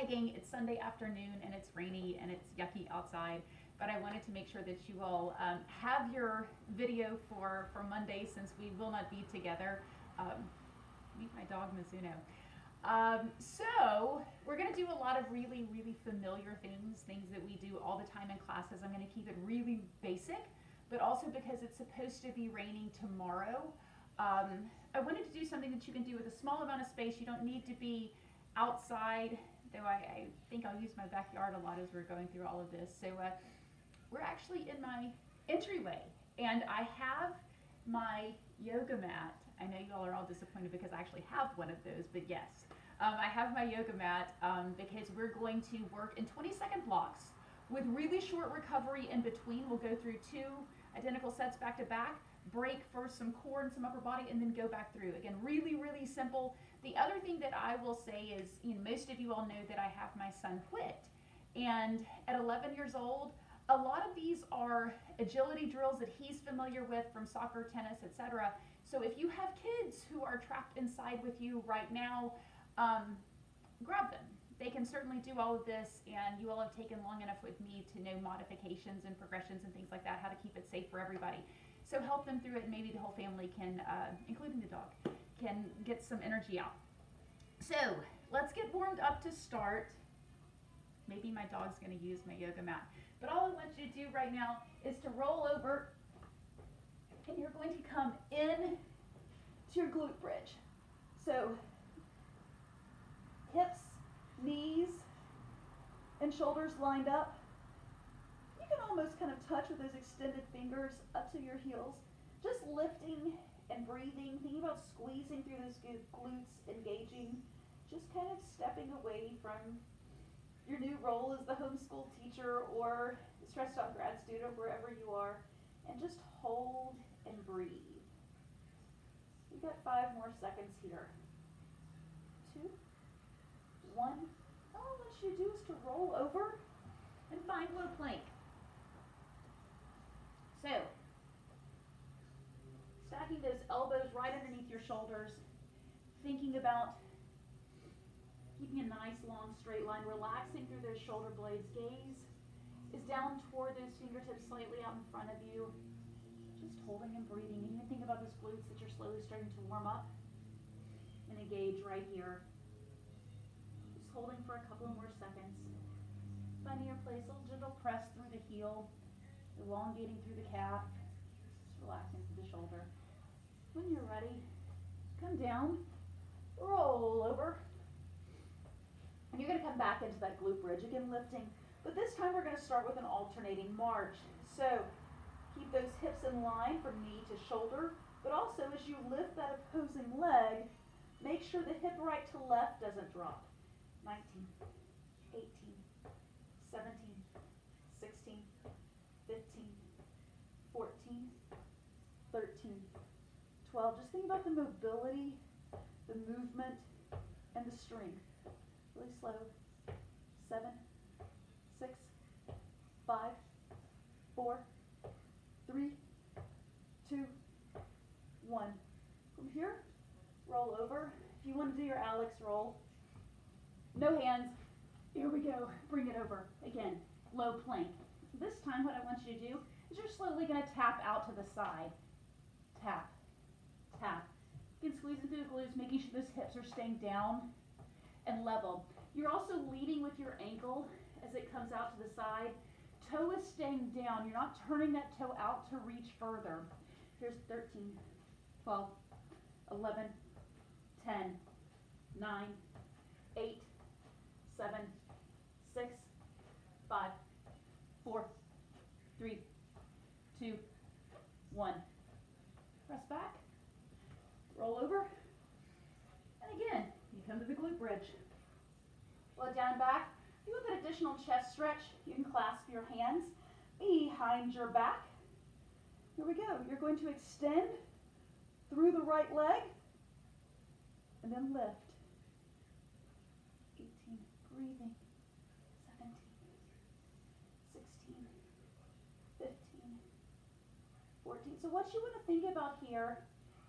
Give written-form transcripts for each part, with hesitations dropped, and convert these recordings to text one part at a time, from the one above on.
pegging. It's Sunday afternoon and it's rainy and it's yucky outside, but I wanted to make sure that you all have your video for Monday, since we will not be together. Meet my dog Mizuno. So we're going to do a lot of really, really familiar things that we do all the time in classes. I'm going to keep it really basic, but also because it's supposed to be raining tomorrow, I wanted to do something that you can do with a small amount of space. You don't need to be outside, though I think I'll use my backyard a lot as we're going through all of this. So we're actually in my entryway, and I have my yoga mat. I know you all are all disappointed because I actually have one of those, but yes, I have my yoga mat because we're going to work in 20-second blocks with really short recovery in between. We'll go through 2 identical sets back to back, break for some core and some upper body, and then go back through. Again, really, really simple. The other thing that I will say is, most of you all know that I have my son Whit, and at 11 years old, a lot of these are agility drills that he's familiar with from soccer, tennis, etc. So if you have kids who are trapped inside with you right now, grab them. They can certainly do all of this, and you all have taken long enough with me to know modifications and progressions and things like that, how to keep it safe for everybody. So help them through it, and maybe the whole family can, including the dog, can get some energy out. So let's get warmed up to start. Maybe my dog's going to use my yoga mat. But all I want you to do right now is to roll over, and you're going to come in to your glute bridge. So hips, knees, and shoulders lined up. You can almost kind of touch with those extended fingers up to your heels. Just lifting and breathing, thinking about squeezing through those glutes, engaging, just kind of stepping away from your new role as the homeschool teacher or stressed out grad student, wherever you are, and just hold and breathe. We've got 5 more seconds here. 2, 1. All I want you to do is to roll over and find low plank. So, stacking those elbows right underneath your shoulders, thinking about keeping a nice long straight line, relaxing through those shoulder blades. Gaze is down toward those fingertips slightly out in front of you. Just holding and breathing. And even think about those glutes that you're slowly starting to warm up and engage right here. Just holding for a couple of more seconds. Finding your place, a little gentle press through the heel, elongating through the calf, just relaxing through the shoulder. When you're ready, come down, roll over. And you're going to come back into that glute bridge, again lifting. But this time we're going to start with an alternating march. So keep those hips in line from knee to shoulder, but also as you lift that opposing leg, make sure the hip right to left doesn't drop. 19, 18, 17, 16, 15, 14, 13, 12. Just think about the mobility, the movement, and the strength. Really slow. 7, 6, 5, 4, 3, 2, 1. From here, roll over. If you want to do your Alex roll, no hands. Here we go. Bring it over. Again, low plank. This time what I want you to do is you're slowly going to tap out to the side. Tap, tap. Again, squeezing through the glutes, making sure those hips are staying down and level. You're also leading with your ankle as it comes out to the side. Toe is staying down. You're not turning that toe out to reach further. Here's 13, 12, 11, 10, 9, 8, 7, 6, 5, 4, 3, 2, 1. Press back, roll over, and again, you come to the glute bridge. Flow down and back. You want that additional chest stretch, you can clasp your hands behind your back. Here we go. You're going to extend through the right leg and then lift. 18, breathing. 17, 16, 15, 14. So what you want to think about here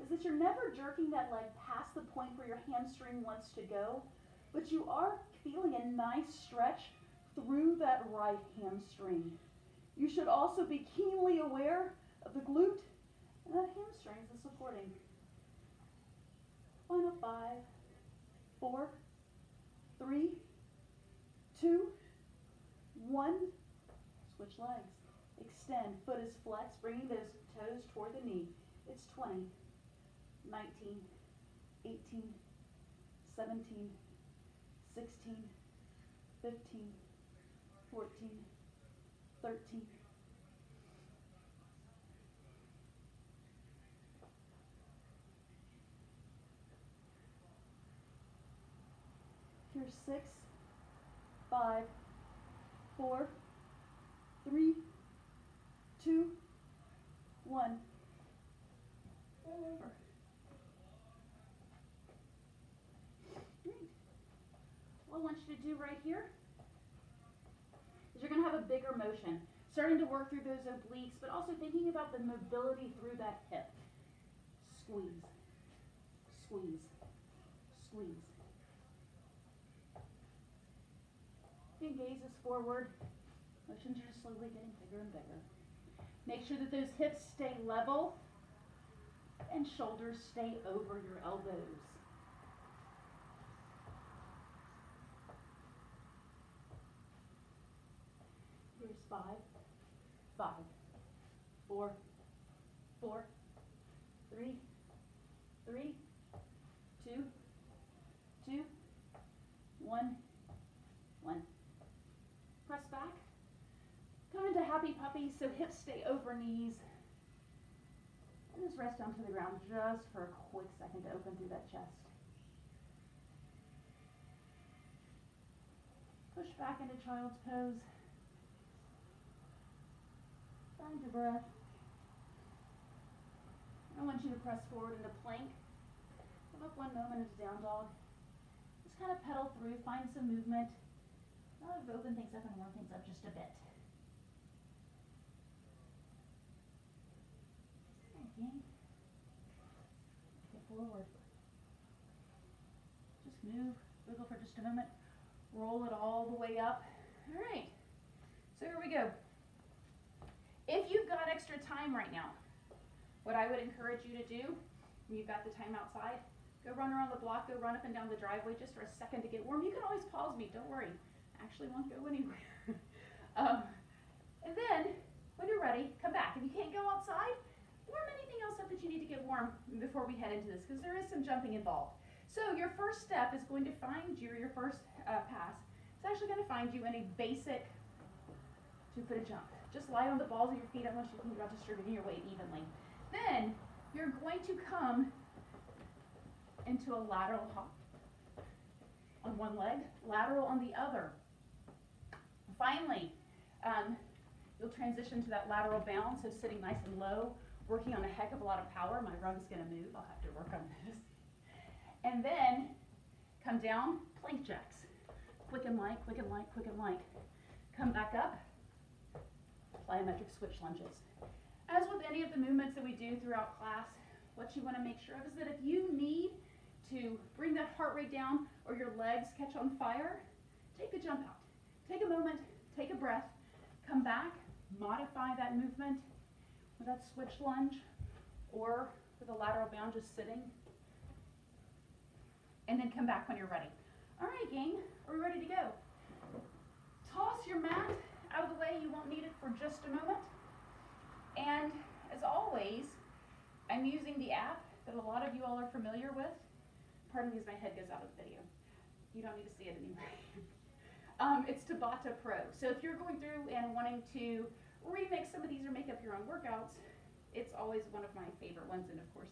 is that you're never jerking that leg past the point where your hamstring wants to go. but you are feeling a nice stretch through that right hamstring. You should also be keenly aware of the glute and that hamstring is supporting. Final 5, 4, 3, 2, 1. Switch legs. Extend. Foot is flexed, bringing those toes toward the knee. It's 20, 19, 18, 17, 16, 15, 14, 13. Here's 6, 5, 4, 3, 2, 1. Roll over. Great. What I want you to do right here is you're going to have a bigger motion, starting to work through those obliques, but also thinking about the mobility through that hip. Squeeze, squeeze, squeeze. And gaze is forward. Motions are just slowly getting bigger and bigger. Make sure that those hips stay level and shoulders stay over your elbows. Here's 5, 5, 4, 4, 3, 3, 2, 2, 1, 1. Press back. Come into happy puppy, so hips stay over knees. And just rest down to the ground just for a quick second to open through that chest. Push back into child's pose. Find your breath. I want you to press forward into plank. Come up one moment into down dog. Just kind of pedal through, find some movement. Now I've opened things up and warm things up just a bit. Again. Get forward. Just move, wiggle for just a moment. Roll it all the way up. All right. So here we go. If you've got extra time right now, what I would encourage you to do, when you've got the time outside, go run around the block, go run up and down the driveway just for a second to get warm. You can always pause me, don't worry. I actually won't go anywhere. And then, when you're ready, come back. If you can't go outside, warm anything else up that you need to get warm before we head into this, because there is some jumping involved. So your first step is going to find you, your first pass, it's actually going to find you in a basic 2-footed jump. Just lie on the balls of your feet. I want you to think about distributing your weight evenly. Then you're going to come into a lateral hop on one leg, lateral on the other. Finally, you'll transition to that lateral bound, so sitting nice and low, working on a heck of a lot of power. My rug's going to move. I'll have to work on this. And then come down, plank jacks. Quick and light, quick and light, quick and light. Come back up, plyometric switch lunges. As with any of the movements that we do throughout class, what you want to make sure of is that if you need to bring that heart rate down or your legs catch on fire, take the jump out. Take a moment, take a breath, come back, modify that movement with that switch lunge or with a lateral bound just sitting, and then come back when you're ready. All right, gang, are we ready to go? Toss your mat out of the way. You won't need it for just a moment. And as always, I'm using the app that a lot of you all are familiar with. Pardon me as my head goes out of the video. You don't need to see it anyway. It's Tabata Pro. So if you're going through and wanting to remix some of these or make up your own workouts, it's always one of my favorite ones. And of course,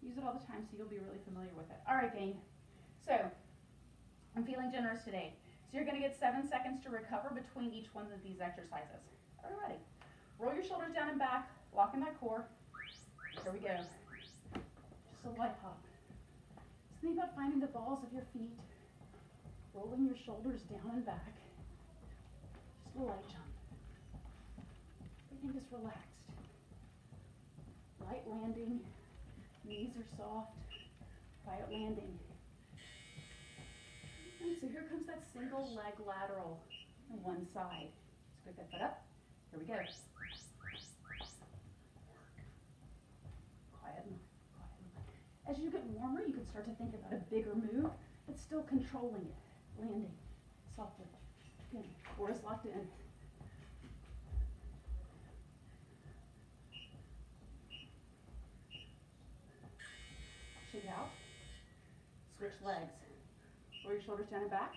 use it all the time so you'll be really familiar with it. All right, gang. So I'm feeling generous today. So you're going to get 7 seconds to recover between each one of these exercises. Are you ready? Roll your shoulders down and back, lock in that core. Here we go. Just a light hop. Just think about finding the balls of your feet, rolling your shoulders down and back. Just a light jump. Everything is relaxed. Light landing. Knees are soft. Quiet landing. comes that single leg lateral on one side. Let's pick that foot up. Here we go. Quiet. As you get warmer, you can start to think about a bigger move, but still controlling it. Landing softly. Again, core is locked in. Shake it out. Switch legs. Roll your shoulders down and back.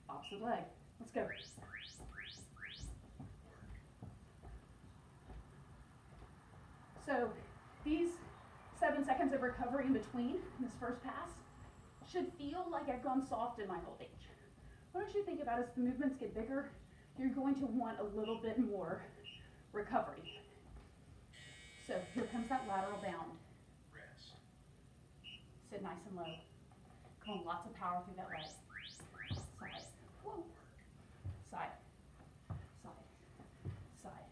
Opposite leg. Let's go. So these 7 seconds of recovery in between this first pass should feel like I've gone soft in my old age. What don't you think about as the movements get bigger, you're going to want a little bit more recovery. So here comes that lateral bound. Rest. Sit nice and low. Come on, lots of power through that leg. Side. Whoa. Side. Side. Side.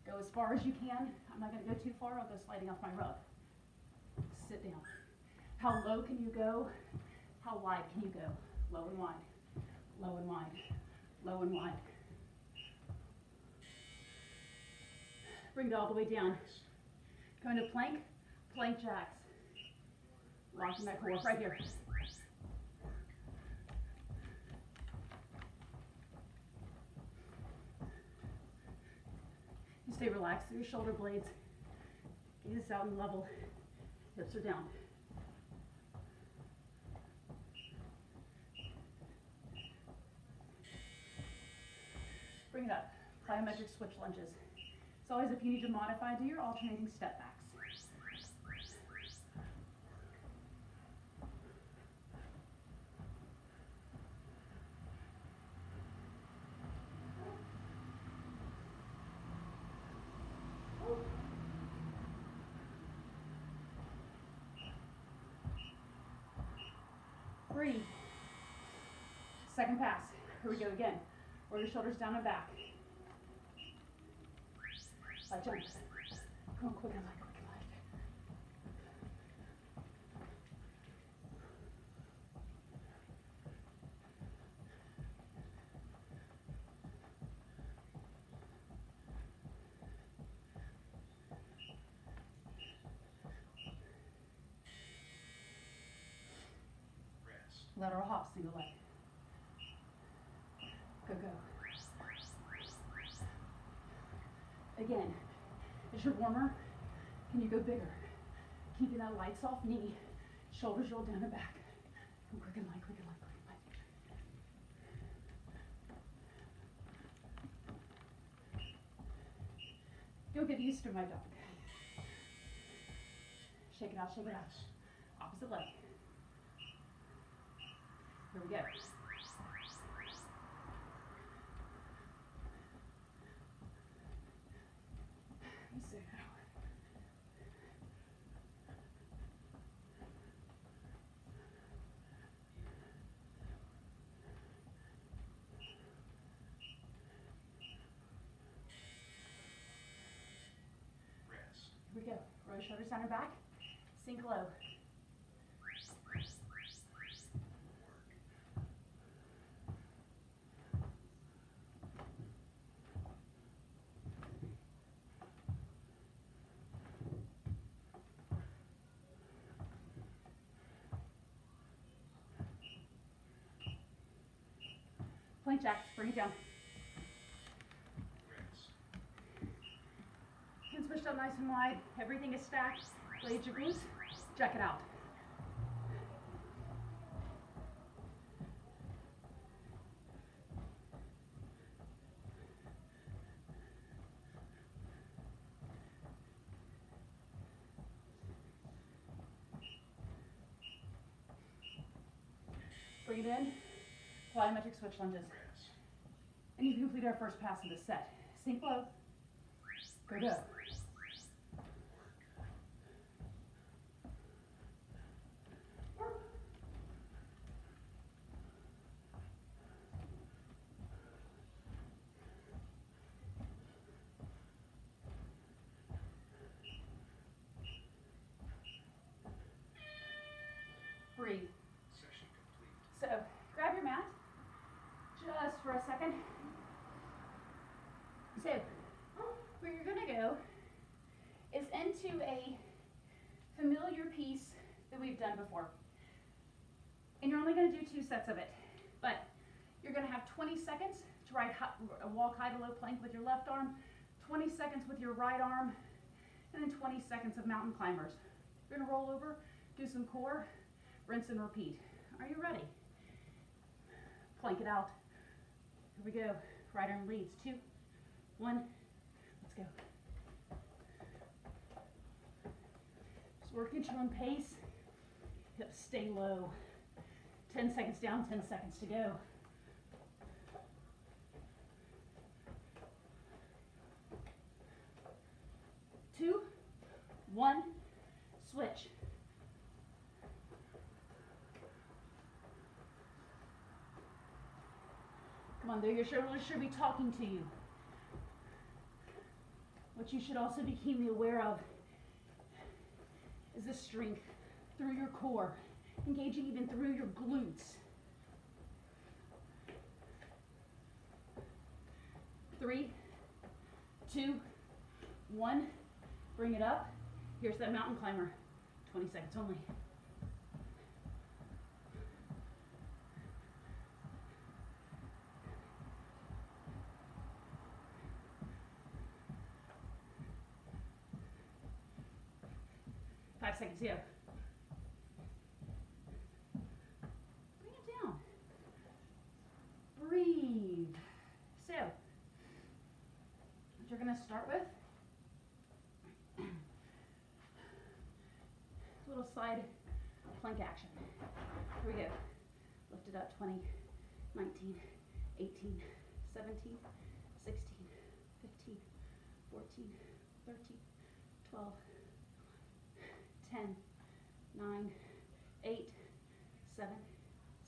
Go as far as you can. I'm not going to go too far. I'll go sliding off my rug. Sit down. How low can you go? How wide can you go? Low and wide. Low and wide. Low and wide. Bring it all the way down. Going to plank. Plank jacks. Locking that core right here. You stay relaxed through your shoulder blades. Gaze out and level. Hips are down. Bring it up. Plyometric switch lunges. As always, if you need to modify, do your alternating step backs. 3. Second pass. Here we go again. Roll your shoulders down and back. Like jump. Come on, quick and light, quick and light. Lateral hop, single leg. Go, go. Again, as you're warmer, can you go bigger? Keeping that light, soft knee, shoulders rolled down and back. Come quick and light, quick and light, quick and light. Don't get used to my dog. Shake it out, shake it out. Opposite leg. Here we go. Here we go. Roll your shoulders down and back. Sink low. Plank jacks, bring it down. Hands pushed up nice and wide. Everything is stacked. Blades your glutes. Jack it out. Bring it in. Plyometric switch lunges. And you've completed our first pass of the set. Sink low. Go, go. Breathe. Session complete. So, grab your mat, for a second. So, where you're gonna go is into a familiar piece that we've done before. And you're only gonna do 2 sets of it, but you're gonna have 20 seconds to walk high to low plank with your left arm, 20 seconds with your right arm, and then 20 seconds of mountain climbers. You're gonna roll over, do some core, rinse and repeat. Are you ready? Plank it out. Here we go. Right arm leads. 2, 1, let's go. Just work at your own pace. Hips stay low. 10 seconds down, 10 seconds to go. Two, 1, switch. Come on, though your shoulders should be talking to you. What you should also be keenly aware of is the strength through your core, engaging even through your glutes. 3, 2, 1, bring it up. Here's that mountain climber. 20 seconds only. Seconds, yeah. Bring it down. Breathe. So, what you're going to start with, little side plank action. Here we go. Lift it up, 20, 19, 18, 17, 16, 15, 14, 13, 12, 10, 9, 8, 7,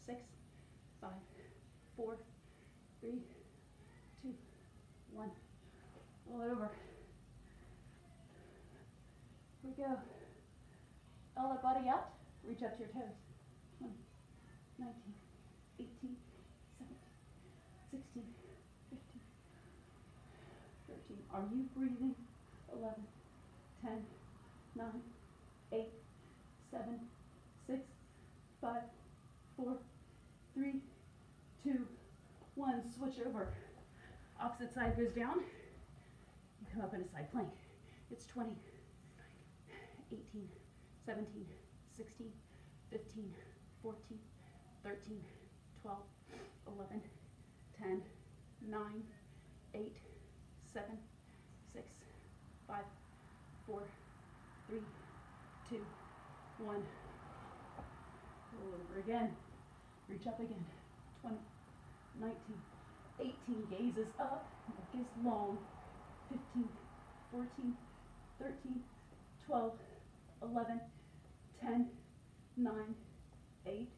6, 5, 4, 3, 2, 1. Roll it over. Here we go. All that body out. Reach up to your toes. 20, 19, 18, 17, 16, 15, 13. Are you breathing? 11, 10, 9, 8, 7, 6, 5, 4, 3, 2, 1. Switch over. Opposite side goes down. You come up in a side plank. It's 20, 18, 17, 16, 15, 14, 13, 12, 11, 10, 9, 8, 7, 6, 5, 4, 3, 2, 1. Roll over again. Reach up again. 20, 19, 18. Gaze is up. Neck is long. 15, 14, 13, 12, 11, 10, 9, 8,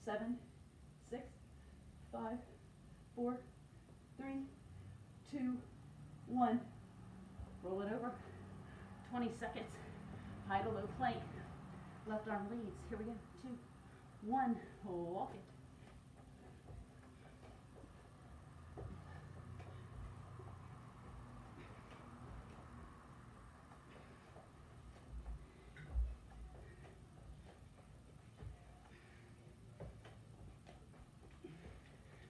7, 6, 5, 4, 3, 2, 1. Roll it over. 20 seconds. High to low plank. Left arm leads. Here we go. 2, 1. Walk it.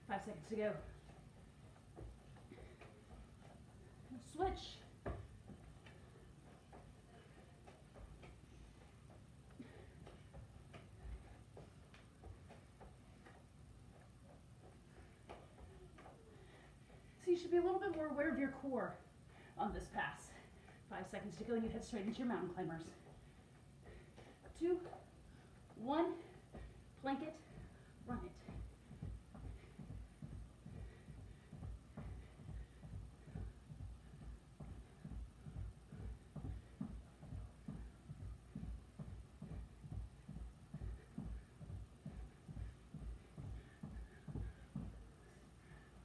Five seconds to go. Switch. So you should be a little bit more aware of your core on this pass. 5 seconds to go and you head straight into your mountain climbers. 2, 1, plank it, run it.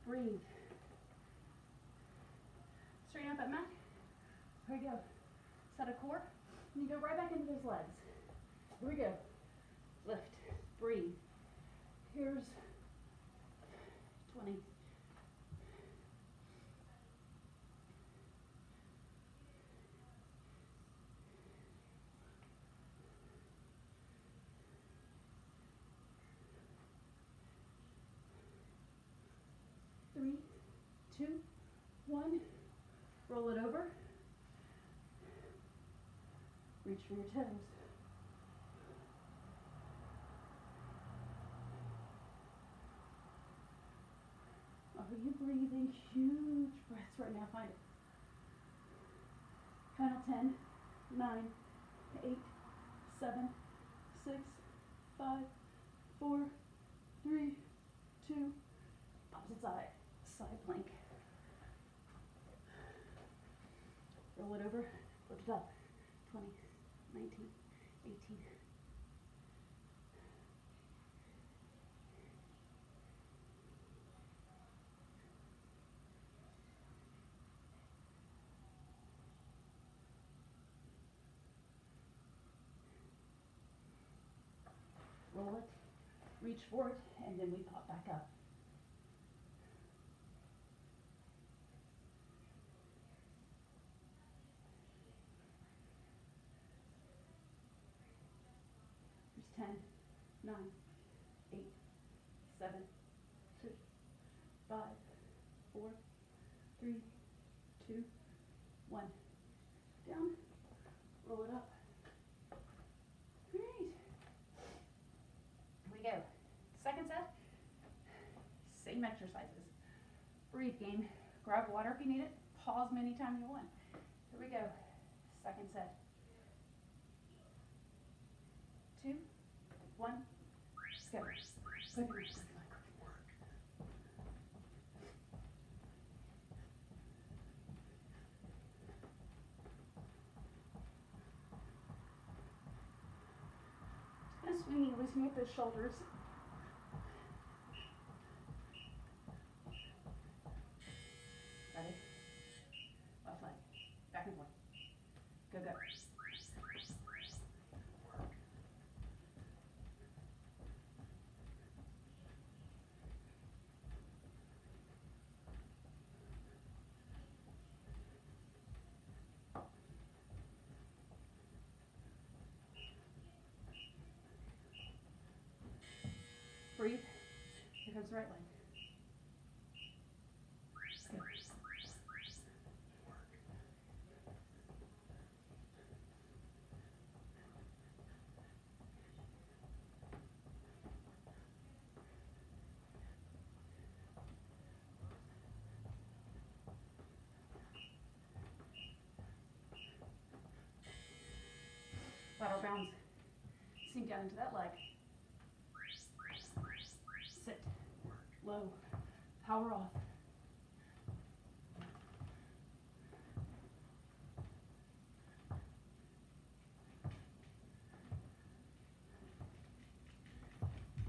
Breathe. Straighten out that mat. Here we go. Set a core. And you go right back into those legs. Here we go. Lift. Breathe. Here's 20, 2, 1. Roll it over. Reach for your toes. Are you breathing huge breaths right now? Find it. Final 10, 9, 8, 7, 6, 5, 4, 3, 2, opposite side, side plank. Roll it over, lift it up. 20, 19, 18. Roll it, reach for it, and then we pop back up. There's 10, 9, 8, 7, 6, 5, 4, 3, 2, 1. Down, roll it up. Great. Here we go. Second set, same exercises. Breathe game. Grab water if you need it. Pause many times you want. Here we go. Second set. 2, 1. Let's go. Good. Kind of swinging, loosening up those shoulders. Ready? Left leg. Back and forth. Go, go. Breathe. Here comes the right leg. Go. Lateral bounds. Sink down into that leg. Sit. Low. Power off.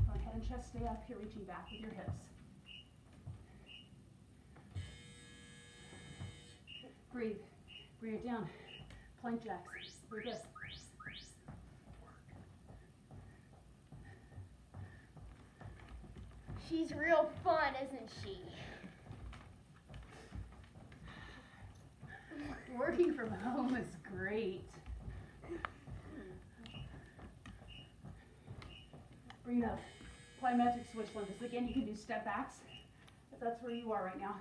Go ahead and chest stay up here, reaching back with your hips. Breathe. Bring it down. Plank jacks. Very good. She's real fun, isn't she? Working from home is great. Bring it up. Plyometric switch lunges. Again, you can do step backs if that's where you are right now.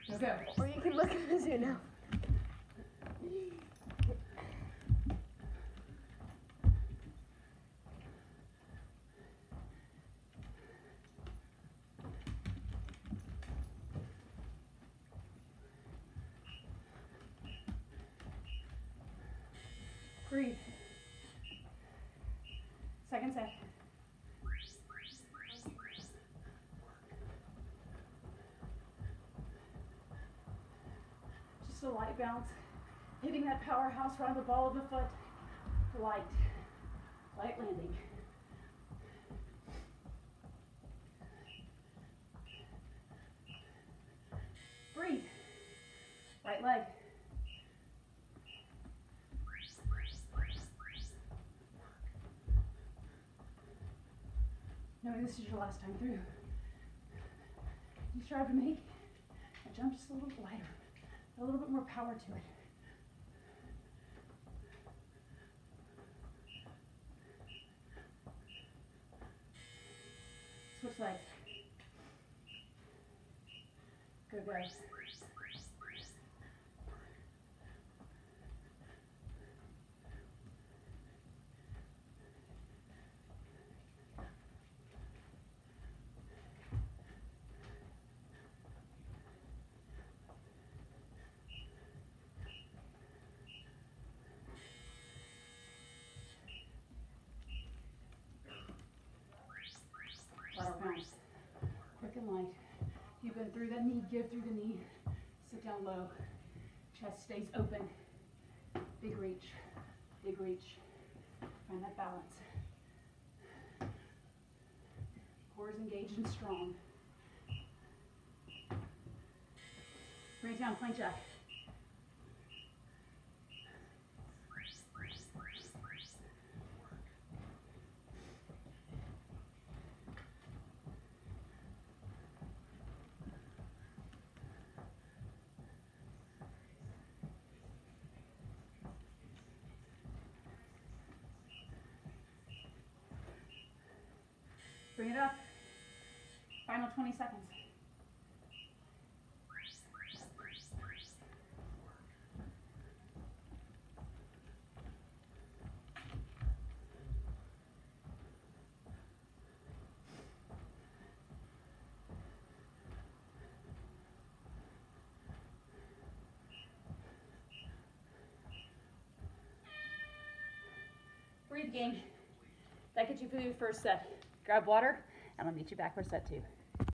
Go, go. Or you can look at the zoo now. Breathe. Second set. Just a light bounce. Hitting that powerhouse around the ball of the foot. Light. Light landing. Breathe. Right leg. Knowing this is your last time through, you strive to make a jump just a little bit lighter, a little bit more power to it. Switch legs. Go, go. Lateral pounds. Quick and light. You've been through the knee, give through the knee. Sit down low. Chest stays open. Big reach. Big reach. Find that balance. Core is engaged and strong. Bring it down, plank jack. Bring it up. Final 20 seconds. Breathe, gang. That gets you through your first set. Grab water, and I'll meet you back for set 2.